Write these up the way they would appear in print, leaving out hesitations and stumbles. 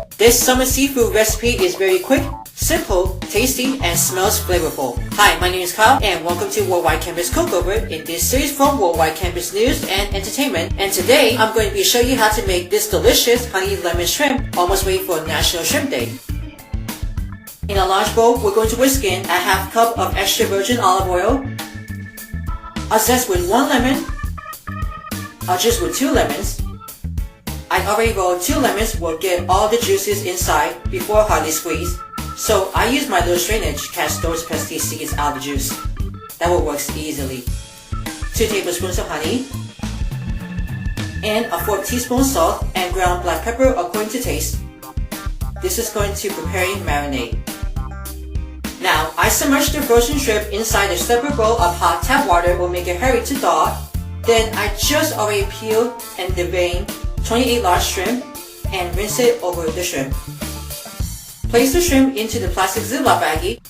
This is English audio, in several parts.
This summer seafood recipe is very quick, simple, tasty, and smells flavorful. Hi, my name is Kyle, and welcome to Worldwide Campus Cookover in this series from Worldwide Campus News and Entertainment. And today, I'm going to be showing you how to make this delicious honey lemon shrimp, almost ready for National Shrimp Day. In a large bowl, we're going to whisk in a half cup of extra virgin olive oil, a zest with 1 lemon, a juice with 2 lemons. I already rolled 2 lemons will get all the juices inside before hardly squeeze. So I use my little strainer to catch those pesky seeds out of the juice. That will work easily. 2 tablespoons of honey, and a 4th teaspoon salt and ground black pepper according to taste. This is going to prepare marinate. Now, I submerged the frozen shrimp inside a separate bowl of hot tap water will make it hurry to thaw. Then I just already peeled and deveined 28 large shrimp and rinse it over the shrimp. Place the shrimp into the plastic Ziplock baggie.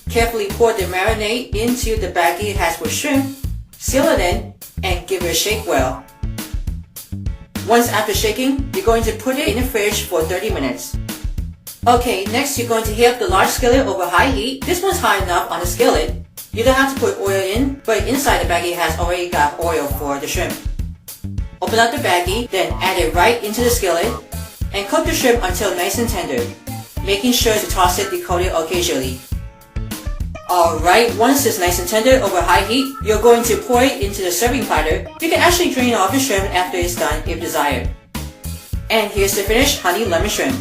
Carefully pour the marinade into the baggie it has with shrimp, seal it in, and give it a shake well. Once after shaking, you're going to put it in the fridge for 30 minutes. Okay, next you're going to heat up the large skillet over high heat. This one's high enough on the skillet. You don't have to put oil in, but inside the baggie has already got oil for the shrimp. Open up the baggie, then add it right into the skillet, and cook the shrimp until nice and tender, making sure to toss it decoated occasionally. Alright, once it's nice and tender over high heat, you're going to pour it into the serving platter. You can actually drain off the shrimp after it's done if desired. And here's the finished honey lemon shrimp.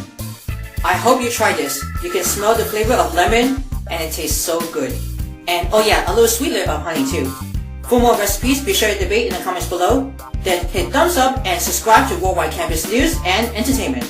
I hope you try this. You can smell the flavor of lemon, and it tastes so good. And oh yeah, a little sweetener of honey too. For more recipes, be sure to debate in the comments below. Then hit thumbs up and subscribe to Worldwide Campus News and Entertainment.